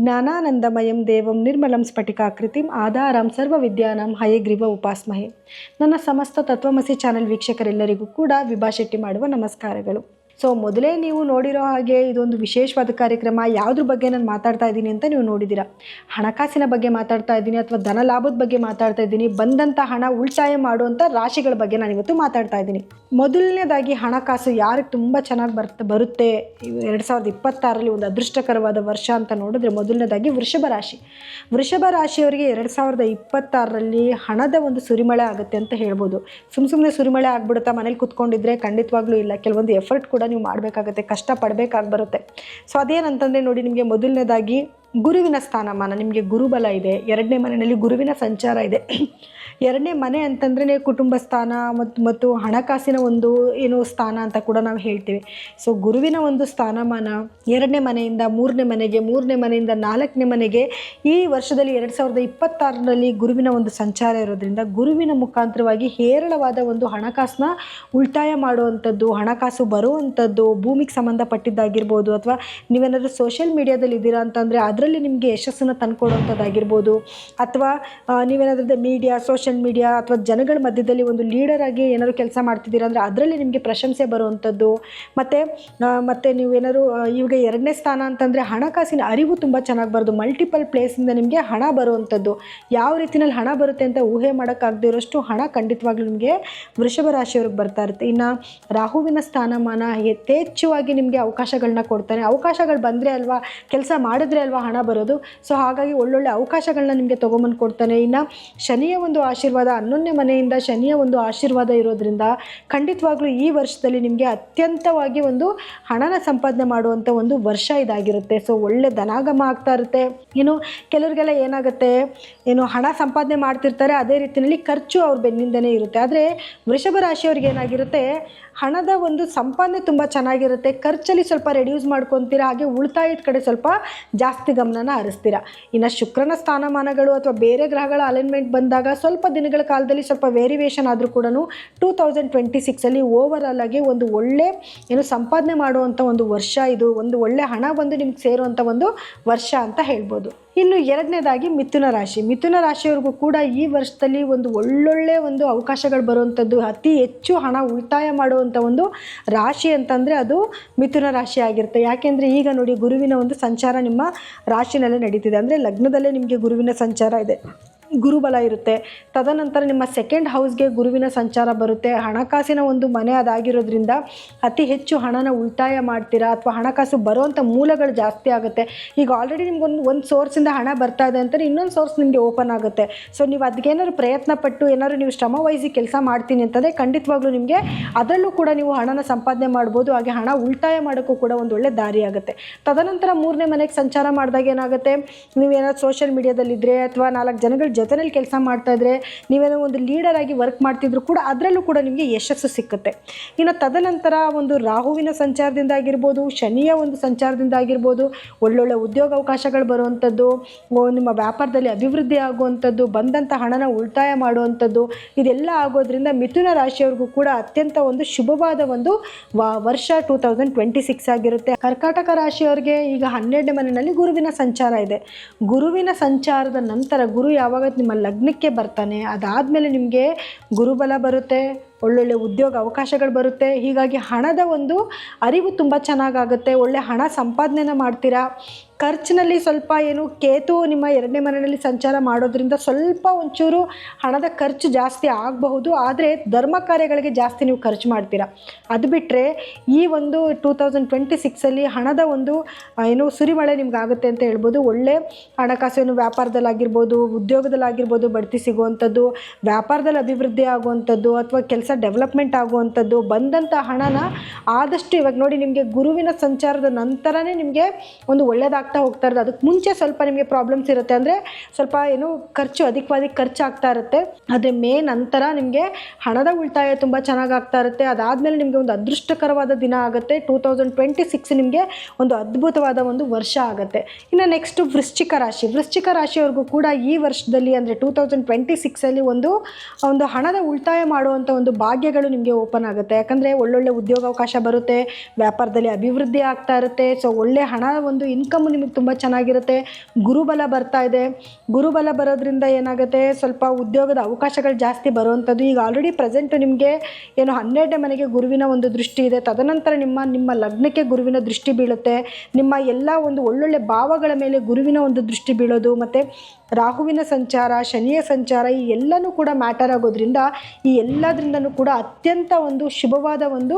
ಜ್ಞಾನಾನಂದಮಯಂ ದೇವಂ ನಿರ್ಮಲಂ ಸ್ಫಟಿಕಾಕೃತಿಂ ಆಧಾರಂ ಸರ್ವವಿದ್ಯಾನಾಂ ಹಯಗ್ರೀವ ಉಪಾಸ್ಮಹೆ. ನನ್ನ ಸಮಸ್ತ ತತ್ವಮಸಿ ಚಾನೆಲ್ ವೀಕ್ಷಕರೆಲ್ಲರಿಗೂ ಕೂಡ ವಿಭಾ ಶೆಟ್ಟಿ ಮಾಡುವ ನಮಸ್ಕಾರಗಳು. ಸೊ ಮೊದಲೇ ನೀವು ನೋಡಿರೋ ಹಾಗೆ ಇದೊಂದು ವಿಶೇಷವಾದ ಕಾರ್ಯಕ್ರಮ. ಯಾವುದ್ರ ಬಗ್ಗೆ ನಾನು ಮಾತಾಡ್ತಾ ಇದ್ದೀನಿ ಅಂತ ನೀವು ನೋಡಿದ್ದೀರಾ. ಹಣಕಾಸಿನ ಬಗ್ಗೆ ಮಾತಾಡ್ತಾ ಇದ್ದೀನಿ ಅಥವಾ ಧನ ಲಾಭದ ಬಗ್ಗೆ ಮಾತಾಡ್ತಾ ಇದ್ದೀನಿ. ಬಂದಂಥ ಹಣ ಉಳಿತಾಯ ಮಾಡುವಂಥ ರಾಶಿಗಳ ಬಗ್ಗೆ ನಾನು ಇವತ್ತು ಮಾತಾಡ್ತಾ ಇದ್ದೀನಿ. ಮೊದಲನೇದಾಗಿ ಹಣಕಾಸು ಯಾರಿಗೆ ತುಂಬ ಚೆನ್ನಾಗಿ ಬರುತ್ತೆ 2026ರಲ್ಲಿ ಒಂದು ಅದೃಷ್ಟಕರವಾದ ವರ್ಷ ಅಂತ ನೋಡಿದ್ರೆ ಮೊದಲನೇದಾಗಿ ವೃಷಭ ರಾಶಿ. ವೃಷಭ ರಾಶಿಯವರಿಗೆ 2026ರಲ್ಲಿ ಹಣದ ಒಂದು ಸುರಿಮಳೆ ಆಗುತ್ತೆ ಅಂತ ಹೇಳ್ಬೋದು. ಸುಮ್ಮನೆ ಸುರಿಮಳೆ ಆಗ್ಬಿಡುತ್ತಾ ಮನೇಲಿ ಕುತ್ಕೊಂಡಿದ್ರೆ? ಖಂಡಿತವಾಗ್ಲೂ ಇಲ್ಲ. ಕೆಲವೊಂದು ಎಫರ್ಟ್ ಕೂಡ ನೀವು ಮಾಡಬೇಕಾಗುತ್ತೆ, ಕಷ್ಟಪಡಬೇಕಾಗಿ ಬರುತ್ತೆ. ಸೊ ಅದೇನಂತಂದರೆ ನೋಡಿ, ನಿಮಗೆ ಮೊದಲನೇದಾಗಿ ಗುರುವಿನ ಸ್ಥಾನಮಾನ, ನಿಮಗೆ ಗುರುಬಲ ಇದೆ. 2ನೇ ಮನೆಯಲ್ಲಿ ಗುರುವಿನ ಸಂಚಾರ ಇದೆ. 2ನೇ ಮನೆ ಅಂತಂದ್ರೆ ಕುಟುಂಬ ಸ್ಥಾನ ಮತ್ತು ಹಣಕಾಸಿನ ಒಂದು ಸ್ಥಾನ ಅಂತ ಕೂಡ ನಾವು ಹೇಳ್ತೀವಿ. ಸೊ ಗುರುವಿನ ಒಂದು ಸ್ಥಾನಮಾನ 2ನೇ ಮನೆಯಿಂದ 3ನೇ ಮನೆಗೆ, 3ನೇ ಮನೆಯಿಂದ 4ನೇ ಮನೆಗೆ ಈ ವರ್ಷದಲ್ಲಿ 2026ರಲ್ಲಿ ಗುರುವಿನ ಒಂದು ಸಂಚಾರ ಇರೋದ್ರಿಂದ ಗುರುವಿನ ಮುಖಾಂತರವಾಗಿ ಹೇರಳವಾದ ಒಂದು ಹಣಕಾಸನ್ನ ಉಳಿತಾಯ ಮಾಡುವಂಥದ್ದು, ಹಣಕಾಸು ಬರುವಂಥದ್ದು, ಭೂಮಿಗೆ ಸಂಬಂಧಪಟ್ಟಿದ್ದಾಗಿರ್ಬೋದು, ಅಥವಾ ನೀವೇನಾದರೂ ಸೋಷಿಯಲ್ ಮೀಡಿಯಾದಲ್ಲಿ ಇದ್ದೀರಾ ಅಂತಂದರೆ ಅದರಲ್ಲಿ ನಿಮಗೆ ಯಶಸ್ಸನ್ನು ತಂದುಕೊಡುವಂಥದ್ದಾಗಿರ್ಬೋದು, ಅಥವಾ ನೀವೇನಾದ್ರೂ ಮೀಡಿಯಾ, ಸೋಷಿಯಲ್ ಮೀಡಿಯಾ ಅಥವಾ ಜನಗಳ ಮಧ್ಯದಲ್ಲಿ ಒಂದು ಲೀಡರ್ ಆಗಿ ಏನಾದ್ರು ಕೆಲಸ ಮಾಡ್ತಿದ್ದೀರಾ ಅಂದರೆ ಅದರಲ್ಲಿ ನಿಮಗೆ ಪ್ರಶಂಸೆ ಬರುವಂಥದ್ದು. ಮತ್ತು ನೀವೇನಾದ್ರು ಇವಾಗ 2ನೇ ಸ್ಥಾನ ಅಂತಂದರೆ ಹಣಕಾಸಿನ ಅರಿವು ತುಂಬ ಚೆನ್ನಾಗಿ ಬರೋದು. ಮಲ್ಟಿಪಲ್ ಪ್ಲೇಸಿಂದ ನಿಮಗೆ ಹಣ ಬರುವಂಥದ್ದು. ಯಾವ ರೀತಿಯಲ್ಲಿ ಹಣ ಬರುತ್ತೆ ಅಂತ ಊಹೆ ಮಾಡೋಕ್ಕಾಗದೇ ಇರೋಷ್ಟು ಹಣ ಖಂಡಿತವಾಗ್ಲೂ ನಿಮಗೆ ವೃಷಭ ರಾಶಿಯವ್ರಿಗೆ ಬರ್ತಾ ಇರುತ್ತೆ. ಇನ್ನು ರಾಹುವಿನ ಸ್ಥಾನಮಾನ ಯಥೇಚ್ಛವಾಗಿ ನಿಮಗೆ ಅವಕಾಶಗಳನ್ನ ಕೊಡ್ತಾನೆ. ಅವಕಾಶಗಳು ಬಂದರೆ ಅಲ್ವಾ, ಕೆಲಸ ಮಾಡಿದ್ರೆ ಅಲ್ವಾ ಹಣ ಬರೋದು. ಸೊ ಹಾಗಾಗಿ ಒಳ್ಳೊಳ್ಳೆ ಅವಕಾಶಗಳನ್ನ ನಿಮಗೆ ತೊಗೊಂಬಂದು ಕೊಡ್ತಾನೆ. ಇನ್ನು ಶನಿಯ ಒಂದು ಆಶೀರ್ವಾದ, 11ನೇ ಮನೆಯಿಂದ ಶನಿಯ ಒಂದು ಆಶೀರ್ವಾದ ಇರೋದ್ರಿಂದ ಖಂಡಿತವಾಗ್ಲೂ ಈ ವರ್ಷದಲ್ಲಿ ನಿಮಗೆ ಅತ್ಯಂತವಾಗಿ ಒಂದು ಹಣನ ಸಂಪಾದನೆ ಮಾಡುವಂಥ ಒಂದು ವರ್ಷ ಇದಾಗಿರುತ್ತೆ. ಸೊ ಒಳ್ಳೆ ಧನಾಗಮ ಆಗ್ತಾ ಇರುತ್ತೆ. ಕೆಲವರಿಗೆಲ್ಲ ಏನಾಗುತ್ತೆ, ಹಣ ಸಂಪಾದನೆ ಮಾಡ್ತಿರ್ತಾರೆ, ಅದೇ ರೀತಿಯಲ್ಲಿ ಖರ್ಚು ಅವ್ರ ಬೆನ್ನಿಂದನೇ ಇರುತ್ತೆ. ಆದರೆ ವೃಷಭ ರಾಶಿಯವ್ರಿಗೆ ಏನಾಗಿರುತ್ತೆ, ಹಣದ ಒಂದು ಸಂಪಾದನೆ ತುಂಬ ಚೆನ್ನಾಗಿರುತ್ತೆ. ಖರ್ಚಲ್ಲಿ ಸ್ವಲ್ಪ ರೆಡ್ಯೂಸ್ ಮಾಡ್ಕೊತೀರಾ, ಹಾಗೆ ಉಳಿತಾಯದ ಕಡೆ ಸ್ವಲ್ಪ ಜಾಸ್ತಿ ಗಮನನ ಹರಿಸ್ತೀರಾ. ಇನ್ನು ಶುಕ್ರನ ಸ್ಥಾನಮಾನಗಳು ಅಥವಾ ಬೇರೆ ಗ್ರಹಗಳ ಅಲೈನ್ಮೆಂಟ್ ಬಂದಾಗ ಸ್ವಲ್ಪ ದಿನಗಳ ಕಾಲದಲ್ಲಿ ಸ್ವಲ್ಪ ವೇರಿಯೇಷನ್ ಆದರೂ ಕೂಡ 2026ಅಲ್ಲಿ ಓವರ್ ಆಲ್ ಆಗಿ ಒಂದು ಒಳ್ಳೆ ಸಂಪಾದನೆ ಮಾಡುವಂಥ ಒಂದು ವರ್ಷ ಇದು. ಒಂದು ಒಳ್ಳೆ ಹಣ ಬಂದು ನಿಮ್ಗೆ ಸೇರುವಂಥ ಒಂದು ವರ್ಷ ಅಂತ ಹೇಳ್ಬೋದು. ಇನ್ನು 2ನೇದಾಗಿ ಮಿಥುನ ರಾಶಿ. ಮಿಥುನ ರಾಶಿಯವ್ರಿಗೂ ಕೂಡ ಈ ವರ್ಷದಲ್ಲಿ ಒಂದು ಒಳ್ಳೊಳ್ಳೆ ಒಂದು ಅವಕಾಶಗಳು ಬರುವಂಥದ್ದು, ಅತಿ ಹೆಚ್ಚು ಹಣ ಉಳಿತಾಯ ಮಾಡುವಂಥ ಒಂದು ರಾಶಿ ಅಂತಂದರೆ ಅದು ಮಿಥುನ ರಾಶಿ ಆಗಿರುತ್ತೆ. ಯಾಕೆಂದರೆ ಈಗ ನೋಡಿ, ಗುರುವಿನ ಒಂದು ಸಂಚಾರ ನಿಮ್ಮ ರಾಶಿನಲ್ಲೇ ನಡೀತಿದೆ. ಅಂದರೆ ಲಗ್ನದಲ್ಲೇ ನಿಮಗೆ ಗುರುವಿನ ಸಂಚಾರ ಇದೆ, ಗುರುಬಲ ಇರುತ್ತೆ. ತದನಂತರ ನಿಮ್ಮ 2nd ಹೌಸ್ಗೆ ಗುರುವಿನ ಸಂಚಾರ ಬರುತ್ತೆ. ಹಣಕಾಸಿನ ಒಂದು ಮನೆ ಅದಾಗಿರೋದ್ರಿಂದ ಅತಿ ಹೆಚ್ಚು ಹಣನ ಉಳಿತಾಯ ಮಾಡ್ತೀರಾ, ಅಥವಾ ಹಣಕಾಸು ಬರುವಂಥ ಮೂಲಗಳು ಜಾಸ್ತಿ ಆಗುತ್ತೆ. ಈಗ ಆಲ್ರೆಡಿ ನಿಮ್ಗೊಂದು ಸೋರ್ಸಿಂದ ಹಣ ಬರ್ತಾ ಇದೆ ಅಂತಾರೆ, ಇನ್ನೊಂದು ಸೋರ್ಸ್ ನಿಮಗೆ ಓಪನ್ ಆಗುತ್ತೆ. ಸೊ ನೀವು ಅದಕ್ಕೇನಾದ್ರು ಪ್ರಯತ್ನ ಪಟ್ಟು ಏನಾದ್ರು ನೀವು ಶ್ರಮ ವಹಿಸಿ ಕೆಲಸ ಮಾಡ್ತೀನಿ ಅಂತಂದರೆ ಖಂಡಿತವಾಗ್ಲೂ ನಿಮಗೆ ಅದರಲ್ಲೂ ಕೂಡ ನೀವು ಹಣನ ಸಂಪಾದನೆ ಮಾಡ್ಬೋದು. ಹಾಗೆ ಹಣ ಉಳಿತಾಯ ಮಾಡೋಕ್ಕೂ ಕೂಡ ಒಂದು ಒಳ್ಳೆ ದಾರಿ ಆಗುತ್ತೆ. ತದನಂತರ 3ನೇ ಮನೆಗೆ ಸಂಚಾರ ಮಾಡಿದಾಗ ಏನಾಗುತ್ತೆ, ನೀವೇನಾದ್ರು ಸೋಷಿಯಲ್ ಮೀಡಿಯಾದಲ್ಲಿದ್ದರೆ ಅಥವಾ 4 ಜನಗಳ ಜೊತೆಯಲ್ಲಿ ಕೆಲಸ ಮಾಡ್ತಾ ಇದ್ರೆ, ನೀವೇನೋ ಒಂದು ಲೀಡರ್ ಆಗಿ ವರ್ಕ್ ಮಾಡ್ತಿದ್ರು ಕೂಡ ಅದರಲ್ಲೂ ಕೂಡ ನಿಮಗೆ ಯಶಸ್ಸು ಸಿಕ್ಕುತ್ತೆ. ಇನ್ನು ತದನಂತರ ಒಂದು ರಾಹುವಿನ ಸಂಚಾರದಿಂದ ಆಗಿರ್ಬೋದು, ಶನಿಯ ಒಂದು ಸಂಚಾರದಿಂದ ಆಗಿರ್ಬೋದು, ಒಳ್ಳೊಳ್ಳೆ ಉದ್ಯೋಗ ಅವಕಾಶಗಳು ಬರುವಂಥದ್ದು, ನಿಮ್ಮ ವ್ಯಾಪಾರದಲ್ಲಿ ಅಭಿವೃದ್ಧಿ ಆಗುವಂಥದ್ದು, ಬಂದಂಥ ಹಣನ ಉಳಿತಾಯ ಮಾಡುವಂಥದ್ದು, ಇದೆಲ್ಲ ಆಗೋದ್ರಿಂದ ಮಿಥುನ ರಾಶಿಯವ್ರಿಗೂ ಕೂಡ ಅತ್ಯಂತ ಒಂದು ಶುಭವಾದ ಒಂದು ವರ್ಷ 2026 ಆಗಿರುತ್ತೆ. ಕರ್ಕಾಟಕ ರಾಶಿಯವರಿಗೆ ಈಗ 12ನೇ ಮನೆಯಲ್ಲಿ ಗುರುವಿನ ಸಂಚಾರ ಇದೆ. ಗುರುವಿನ ಸಂಚಾರದ ನಂತರ ಗುರು ಯಾವಾಗ ನಿಮ್ಮ ಲಗ್ನಕ್ಕೆ ಬರ್ತಾನೆ, ಅದಾದಮೇಲೆ ನಿಮಗೆ ಗುರುಬಲ ಬರುತ್ತೆ, ಒಳ್ಳೊಳ್ಳೆ ಉದ್ಯೋಗ ಅವಕಾಶಗಳು ಬರುತ್ತೆ. ಹೀಗಾಗಿ ಹಣದ ಒಂದು ಅರಿವು ತುಂಬ ಚೆನ್ನಾಗಾಗುತ್ತೆ. ಒಳ್ಳೆ ಹಣ ಸಂಪಾದನೆನ ಮಾಡ್ತೀರಾ. ಖರ್ಚಿನಲ್ಲಿ ಸ್ವಲ್ಪ ಕೇತು ನಿಮ್ಮ 2ನೇ ಮನೆಯಲ್ಲಿ ಸಂಚಾರ ಮಾಡೋದ್ರಿಂದ ಸ್ವಲ್ಪ ಒಂಚೂರು ಹಣದ ಖರ್ಚು ಜಾಸ್ತಿ ಆಗಬಹುದು. ಆದರೆ ಧರ್ಮ ಕಾರ್ಯಗಳಿಗೆ ಜಾಸ್ತಿ ನೀವು ಖರ್ಚು ಮಾಡ್ತೀರಾ. ಅದು ಬಿಟ್ಟರೆ ಈ ಒಂದು 2026ಅಲ್ಲಿ ಹಣದ ಒಂದು ಸುರಿಮಳೆ ನಿಮ್ಗೆ ಆಗುತ್ತೆ ಅಂತ ಹೇಳ್ಬೋದು. ಒಳ್ಳೆ ಹಣಕಾಸು ವ್ಯಾಪಾರದಲ್ಲಾಗಿರ್ಬೋದು, ಉದ್ಯೋಗದಲ್ಲಾಗಿರ್ಬೋದು ಬಡ್ತಿ ಸಿಗುವಂಥದ್ದು, ವ್ಯಾಪಾರದಲ್ಲಿ ಅಭಿವೃದ್ಧಿ ಆಗುವಂಥದ್ದು, ಅಥವಾ ಕೆಲಸ ಡೆವಲಪ್ಮೆಂಟ್ ಆಗುವಂಥದ್ದು, ಬಂದಂಥ ಹಣನ ಆದಷ್ಟು ಇವಾಗ ನೋಡಿ, ನಿಮಗೆ ಗುರುವಿನ ಸಂಚಾರದ ನಂತರನೇ ನಿಮಗೆ ಒಂದು ಒಳ್ಳೆಯದಾಗ್ತಾ ಹೋಗ್ತಾ ಇರೋದು. ಅದಕ್ಕೆ ಮುಂಚೆ ಸ್ವಲ್ಪ ನಿಮಗೆ ಪ್ರಾಬ್ಲಮ್ಸ್ ಇರುತ್ತೆ, ಅಂದರೆ ಸ್ವಲ್ಪ ಖರ್ಚು ಅಧಿಕವಾಗಿ ಖರ್ಚಾಗ್ತಾ ಇರುತ್ತೆ. ಆದರೆ ಮೇ ನಂತರ ನಿಮಗೆ ಹಣದ ಉಳಿತಾಯ ತುಂಬ ಚೆನ್ನಾಗಿ ಆಗ್ತಾ ಇರುತ್ತೆ. ಅದಾದಮೇಲೆ ನಿಮಗೆ ಒಂದು ಅದೃಷ್ಟಕರವಾದ ದಿನ ಆಗುತ್ತೆ. 2026 ನಿಮಗೆ ಒಂದು ಅದ್ಭುತವಾದ ಒಂದು ವರ್ಷ ಆಗುತ್ತೆ. ಇನ್ನು ನೆಕ್ಸ್ಟು ವೃಶ್ಚಿಕ ರಾಶಿ. ವೃಶ್ಚಿಕ ರಾಶಿಯವ್ರಿಗೂ ಕೂಡ ಈ ವರ್ಷದಲ್ಲಿ ಅಂದರೆ 2026ಅಲ್ಲಿ ಒಂದು ಹಣದ ಉಳಿತಾಯ ಮಾಡುವಂಥ ಒಂದು ಭಾಗ್ಯಗಳು ನಿಮಗೆ ಓಪನ್ ಆಗುತ್ತೆ. ಯಾಕಂದರೆ ಒಳ್ಳೊಳ್ಳೆ ಉದ್ಯೋಗಾವಕಾಶ ಬರುತ್ತೆ, ವ್ಯಾಪಾರದಲ್ಲಿ ಅಭಿವೃದ್ಧಿ ಆಗ್ತಾ ಇರುತ್ತೆ. ಸೊ ಒಳ್ಳೆ ಹಣ ಒಂದು ಇನ್ಕಮ್ ನಿಮಗೆ ತುಂಬ ಚೆನ್ನಾಗಿರುತ್ತೆ. ಗುರುಬಲ ಬರ್ತಾ ಇದೆ. ಗುರುಬಲ ಬರೋದ್ರಿಂದ ಏನಾಗುತ್ತೆ, ಸ್ವಲ್ಪ ಉದ್ಯೋಗದ ಅವಕಾಶಗಳು ಜಾಸ್ತಿ ಬರುವಂಥದ್ದು. ಈಗ ಆಲ್ರೆಡಿ ಪ್ರೆಸೆಂಟು ನಿಮಗೆ ಏನು 12ನೇ ಮನೆಗೆ ಗುರುವಿನ ಒಂದು ದೃಷ್ಟಿ ಇದೆ. ತದನಂತರ ನಿಮ್ಮ ಲಗ್ನಕ್ಕೆ ಗುರುವಿನ ದೃಷ್ಟಿ ಬೀಳುತ್ತೆ. ನಿಮ್ಮ ಎಲ್ಲ ಒಂದು ಒಳ್ಳೊಳ್ಳೆ ಭಾವಗಳ ಮೇಲೆ ಗುರುವಿನ ಒಂದು ದೃಷ್ಟಿ ಬೀಳೋದು, ಮತ್ತು ರಾಹುವಿನ ಸಂಚಾರ, ಶನಿಯ ಸಂಚಾರ, ಈ ಎಲ್ಲನೂ ಕೂಡ ಮ್ಯಾಟರ್ ಆಗೋದ್ರಿಂದ ಈ ಎಲ್ಲದರಿಂದನೂ ಕೂಡ ಅತ್ಯಂತ ಒಂದು ಶುಭವಾದ ಒಂದು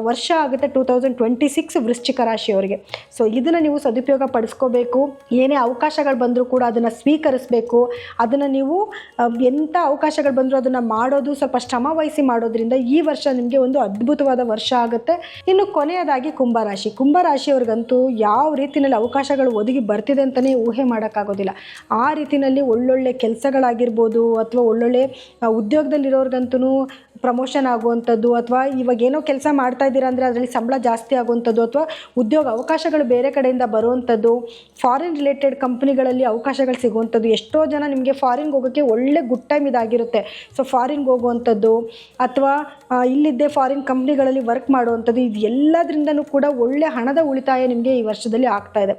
ವರ್ಷ ಆಗುತ್ತೆ 2026 ವೃಶ್ಚಿಕ ರಾಶಿಯವರಿಗೆ. ಸೊ ಇದನ್ನು ನೀವು ಸದುಪಯೋಗ ಪಡಿಸ್ಕೋಬೇಕು. ಏನೇ ಅವಕಾಶಗಳು ಬಂದರೂ ಕೂಡ ಅದನ್ನು ಸ್ವೀಕರಿಸಬೇಕು. ಅದನ್ನು ನೀವು ಎಂಥ ಅವಕಾಶಗಳು ಬಂದರೂ ಅದನ್ನು ಮಾಡೋದು, ಸ್ವಲ್ಪ ಶ್ರಮ ವಹಿಸಿ ಮಾಡೋದ್ರಿಂದ ಈ ವರ್ಷ ನಿಮಗೆ ಒಂದು ಅದ್ಭುತವಾದ ವರ್ಷ ಆಗುತ್ತೆ. ಇನ್ನು ಕೊನೆಯದಾಗಿ ಕುಂಭರಾಶಿಯವ್ರಿಗಂತೂ ಯಾವ ರೀತಿಯಲ್ಲಿ ಅವಕಾಶಗಳು ಒದಗಿ ಬರ್ತಿದೆ ಅಂತಲೇ ಊಹೆ ಮಾಡೋಕ್ಕಾಗೋದಿಲ್ಲ. ಆ ರೀತಿಯಲ್ಲಿ ಒಳ್ಳೊಳ್ಳೆ ಕೆಲಸಗಳಾಗಿರ್ಬೋದು, ಅಥವಾ ಒಳ್ಳೊಳ್ಳೆ ಉದ್ಯೋಗದಲ್ಲಿರೋರ್ಗಂತೂ ಪ್ರಮೋಷನ್ ಆಗುವಂಥದ್ದು, ಅಥವಾ ಇವಾಗ ಏನೋ ಕೆಲಸ ಮಾಡ್ತಾ ಇದ್ದೀರಾ ಅಂದರೆ ಅದರಲ್ಲಿ ಸಂಬಳ ಜಾಸ್ತಿ ಆಗುವಂಥದ್ದು, ಅಥವಾ ಉದ್ಯೋಗ ಅವಕಾಶಗಳು ಬೇರೆ ಕಡೆಯಿಂದ ಬರುವಂಥದ್ದು, ಫಾರಿನ್ ರಿಲೇಟೆಡ್ ಕಂಪ್ನಿಗಳಲ್ಲಿ ಅವಕಾಶಗಳು ಸಿಗುವಂಥದ್ದು. ಎಷ್ಟೋ ಜನ ನಿಮಗೆ ಫಾರಿನ್ಗೆ ಹೋಗೋಕ್ಕೆ ಒಳ್ಳೆ ಗುಡ್ ಟೈಮ್ ಇದಾಗಿರುತ್ತೆ. ಸೊ ಫಾರಿನ್ಗೆ ಹೋಗುವಂಥದ್ದು, ಅಥವಾ ಇಲ್ಲಿದ್ದೇ ಫಾರಿನ್ ಕಂಪ್ನಿಗಳಲ್ಲಿ ವರ್ಕ್ ಮಾಡುವಂಥದ್ದು, ಇದು ಎಲ್ಲದರಿಂದನೂ ಕೂಡ ಒಳ್ಳೆ ಹಣದ ಉಳಿತಾಯ ನಿಮಗೆ ಈ ವರ್ಷದಲ್ಲಿ ಆಗ್ತಾ ಇದೆ.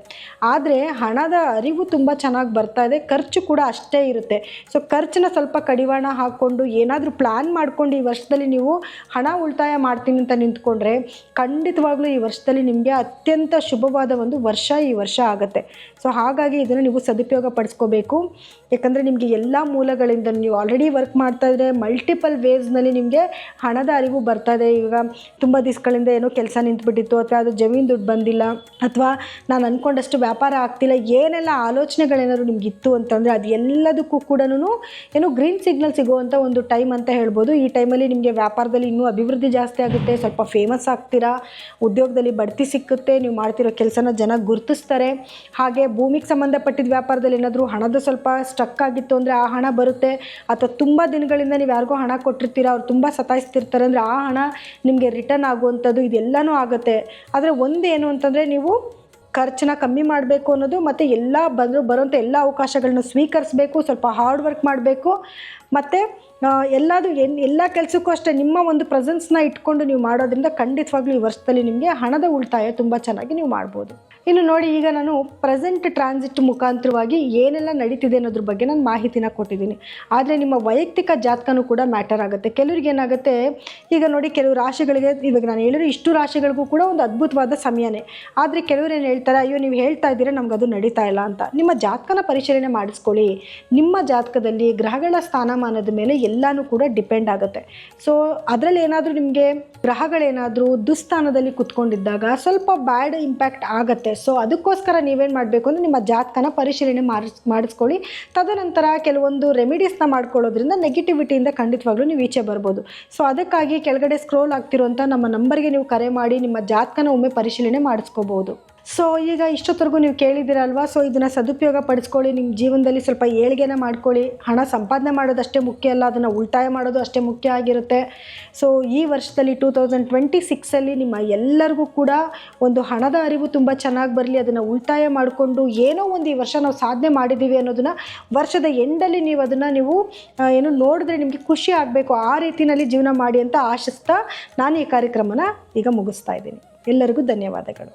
ಆದರೆ ಹಣದ ಅರಿವು ತುಂಬ ಚೆನ್ನಾಗಿ ಬರ್ತಾ ಇದೆ. ಖರ್ಚು ಕೂಡ ಅಷ್ಟೇ ಇರುತ್ತೆ. ಸೊ ಖರ್ಚನ್ನ ಸ್ವಲ್ಪ ಕಡಿವಾಣ ಹಾಕ್ಕೊಂಡು ಏನಾದರೂ ಪ್ಲ್ಯಾನ್ ಮಾಡ್ಕೊಂಡು ಈ ವರ್ಷದಲ್ಲಿ ನೀವು ಹಣ ಉಳಿತಾಯ ಮಾಡ್ತೀನಿ ಅಂತ ನಿಂತ್ಕೊಂಡ್ರೆ ಖಂಡಿತವಾಗ್ಲೂ ಈ ವರ್ಷದಲ್ಲಿ ನಿಮಗೆ ಅತ್ಯಂತ ಶುಭವಾದ ಒಂದು ವರ್ಷ ಈ ವರ್ಷ ಆಗುತ್ತೆ. ಸೊ ಹಾಗಾಗಿ ಇದನ್ನು ನೀವು ಸದುಪಯೋಗ ಪಡಿಸ್ಕೋಬೇಕು. ಯಾಕಂದರೆ ನಿಮಗೆ ಎಲ್ಲ ಮೂಲಗಳಿಂದ ನೀವು ಆಲ್ರೆಡಿ ವರ್ಕ್ ಮಾಡ್ತಾ ಇದ್ದರೆ ಮಲ್ಟಿಪಲ್ ವೇಸ್ನಲ್ಲಿ ನಿಮಗೆ ಹಣದ ಅರಿವು ಬರ್ತಾ ಇದೆ. ಈಗ ತುಂಬ ದಿವಸಗಳಿಂದ ಏನೋ ಕೆಲಸ ನಿಂತುಬಿಟ್ಟಿತ್ತು, ಅಥವಾ ಅದು ಜಮೀನು ದುಡ್ಡು ಬಂದಿಲ್ಲ, ಅಥವಾ ನಾನು ಅಂದ್ಕೊಂಡಷ್ಟು ವ್ಯಾಪಾರ ಆಗ್ತಿಲ್ಲ, ಏನೆಲ್ಲ ಆಲೋಚನೆಗಳೇನಾದ್ರು ನಿಮಗಿತ್ತು ಅಂತಂದರೆ ಅದು ಎಲ್ಲದಕ್ಕೂ ಕೂಡ ಏನೋ ಗ್ರೀನ್ ಸಿಗ್ನಲ್ ಸಿಗುವಂಥ ಒಂದು ಟೈಮ್ ಅಂತ ಹೇಳ್ಬೋದು. ಈ ಟೈಮಲ್ಲಿ ನಿಮಗೆ ವ್ಯಾಪಾರದಲ್ಲಿ ಇನ್ನೂ ಅಭಿವೃದ್ಧಿ ಜಾಸ್ತಿ ಆಗುತ್ತೆ, ಸ್ವಲ್ಪ ಫೇಮಸ್ ಆಗ್ತೀರಾ, ಉದ್ಯೋಗದಲ್ಲಿ ಬಡ್ತಿ ಸಿಕ್ಕುತ್ತೆ, ನೀವು ಮಾಡ್ತಿರೋ ಕೆಲಸನ ಜನ ಗುರುತಿಸ್ತಾರೆ. ಹಾಗೆ ಭೂಮಿಗೆ ಸಂಬಂಧಪಟ್ಟಿದ್ದ ವ್ಯಾಪಾರದಲ್ಲಿ ಏನಾದರೂ ಹಣದ ಸ್ವಲ್ಪ ಸ್ಟಕ್ ಆಗಿತ್ತು ಅಂದರೆ ಆ ಹಣ ಬರುತ್ತೆ. ಅಥವಾ ತುಂಬ ದಿನಗಳಿಂದ ನೀವು ಯಾರಿಗೋ ಹಣ ಕೊಟ್ಟಿರ್ತೀರ, ಅವ್ರು ತುಂಬ ಸತಾಯಿಸ್ತಿರ್ತಾರೆ ಅಂದರೆ ಆ ಹಣ ನಿಮಗೆ ರಿಟರ್ನ್ ಆಗುವಂಥದ್ದು, ಇದೆಲ್ಲನೂ ಆಗುತ್ತೆ. ಆದರೆ ಒಂದು ಏನು ಅಂತಂದರೆ ನೀವು ಖರ್ಚನ್ನ ಕಮ್ಮಿ ಮಾಡಬೇಕು ಅನ್ನೋದು, ಮತ್ತು ಎಲ್ಲ ಬರುವಂಥ ಎಲ್ಲ ಅವಕಾಶಗಳನ್ನ ಸ್ವೀಕರಿಸಬೇಕು, ಸ್ವಲ್ಪ ಹಾರ್ಡ್ ವರ್ಕ್ ಮಾಡಬೇಕು. ಮತ್ತು ಎಲ್ಲ ಕೆಲಸಕ್ಕೂ ಅಷ್ಟೇ ನಿಮ್ಮ ಒಂದು ಪ್ರೆಸೆನ್ಸ್ನ ಇಟ್ಕೊಂಡು ನೀವು ಮಾಡೋದ್ರಿಂದ ಖಂಡಿತವಾಗ್ಲೂ ಈ ವರ್ಷದಲ್ಲಿ ನಿಮಗೆ ಹಣದ ಉಳಿತಾಯ ತುಂಬ ಚೆನ್ನಾಗಿ ನೀವು ಮಾಡ್ಬೋದು. ಇನ್ನು ನೋಡಿ, ಈಗ ನಾನು ಪ್ರೆಸೆಂಟ್ ಟ್ರಾನ್ಸಿಟ್ ಮುಖಾಂತರವಾಗಿ ಏನೆಲ್ಲ ನಡೀತಿದೆ ಅನ್ನೋದ್ರ ಬಗ್ಗೆ ನಾನು ಮಾಹಿತಿನ ಕೊಟ್ಟಿದ್ದೀನಿ. ಆದರೆ ನಿಮ್ಮ ವೈಯಕ್ತಿಕ ಜಾತಕನೂ ಕೂಡ ಮ್ಯಾಟರ್ ಆಗುತ್ತೆ. ಕೆಲವ್ರಿಗೆ ಏನಾಗುತ್ತೆ, ಈಗ ನೋಡಿ ಕೆಲವು ರಾಶಿಗಳಿಗೆ, ಇವಾಗ ನಾನು ಹೇಳಿರೋ ಇಷ್ಟು ರಾಶಿಗಳಿಗೂ ಕೂಡ ಒಂದು ಅದ್ಭುತವಾದ ಸಮಯನೇ. ಆದರೆ ಕೆಲವರು ಏನು ಹೇಳ್ತಾರೆ, ಅಯ್ಯೋ ನೀವು ಹೇಳ್ತಾ ಇದ್ದೀರಾ ನಮ್ಗೆ ಅದು ನಡೀತಾ ಇಲ್ಲ ಅಂತ. ನಿಮ್ಮ ಜಾತಕನ ಪರಿಶೀಲನೆ ಮಾಡಿಸ್ಕೊಳ್ಳಿ. ನಿಮ್ಮ ಜಾತಕದಲ್ಲಿ ಗ್ರಹಗಳ ಸ್ಥಾನಮಾನದ ಮೇಲೆ ಎಲ್ಲನೂ ಕೂಡ ಡಿಪೆಂಡ್ ಆಗುತ್ತೆ. ಸೊ ಅದರಲ್ಲಿ ಏನಾದರೂ ನಿಮಗೆ ಗ್ರಹಗಳೇನಾದರೂ ದುಸ್ಥಾನದಲ್ಲಿ ಕುತ್ಕೊಂಡಿದ್ದಾಗ ಸ್ವಲ್ಪ ಬ್ಯಾಡ್ ಇಂಪ್ಯಾಕ್ಟ್ ಆಗುತ್ತೆ. ಸೊ ಅದಕ್ಕೋಸ್ಕರ ನೀವೇನು ಮಾಡಬೇಕು ಅಂದರೆ ನಿಮ್ಮ ಜಾತಕನ ಪರಿಶೀಲನೆ ಮಾಡಿಸ್ಕೊಳ್ಳಿ. ತದನಂತರ ಕೆಲವೊಂದು ರೆಮಿಡೀಸ್ನ ಮಾಡ್ಕೊಳ್ಳೋದ್ರಿಂದ ನೆಗೆಟಿವಿಟಿಯಿಂದ ಖಂಡಿತವಾಗ್ಲೂ ನೀವು ಈಚೆ ಬರ್ಬೋದು. ಸೊ ಅದಕ್ಕಾಗಿ ಕೆಳಗಡೆ ಸ್ಕ್ರೋಲ್ ಆಗ್ತಿರುವಂಥ ನಮ್ಮ ನಂಬರ್ಗೆ ನೀವು ಕರೆ ಮಾಡಿ ನಿಮ್ಮ ಜಾತಕನ ಒಮ್ಮೆ ಪರಿಶೀಲನೆ ಮಾಡಿಸ್ಕೋಬೋದು. ಸೊ ಈಗ ಇಷ್ಟೊತ್ತರೆಗೂ ನೀವು ಕೇಳಿದ್ದೀರಲ್ವಾ, ಸೊ ಇದನ್ನು ಸದುಪಯೋಗ ಪಡಿಸ್ಕೊಳ್ಳಿ. ನಿಮ್ಮ ಜೀವನದಲ್ಲಿ ಸ್ವಲ್ಪ ಏಳಿಗೆನ ಮಾಡ್ಕೊಳ್ಳಿ. ಹಣ ಸಂಪಾದನೆ ಮಾಡೋದಷ್ಟೇ ಮುಖ್ಯ ಅಲ್ಲ, ಅದನ್ನು ಉಳಿತಾಯ ಮಾಡೋದು ಅಷ್ಟೇ ಮುಖ್ಯ ಆಗಿರುತ್ತೆ. ಸೊ ಈ ವರ್ಷದಲ್ಲಿ 2026 ನಿಮ್ಮ ಎಲ್ಲರಿಗೂ ಕೂಡ ಒಂದು ಹಣದ ಅರಿವು ತುಂಬ ಚೆನ್ನಾಗಿ ಬರಲಿ. ಅದನ್ನು ಉಳಿತಾಯ ಮಾಡಿಕೊಂಡು ಏನೋ ಒಂದು ಈ ವರ್ಷ ನಾವು ಸಾಧನೆ ಮಾಡಿದ್ದೀವಿ ಅನ್ನೋದನ್ನು ವರ್ಷದ ಎಂಡಲ್ಲಿ ನೀವು ಅದನ್ನು ಏನು ನೋಡಿದ್ರೆ ನಿಮಗೆ ಖುಷಿ ಆಗಬೇಕು. ಆ ರೀತಿಯಲ್ಲಿ ಜೀವನ ಮಾಡಿ ಅಂತ ಆಶಿಸ್ತಾ ನಾನು ಈ ಕಾರ್ಯಕ್ರಮನ ಈಗ ಮುಗಿಸ್ತಾ ಇದ್ದೀನಿ. ಎಲ್ಲರಿಗೂ ಧನ್ಯವಾದಗಳು.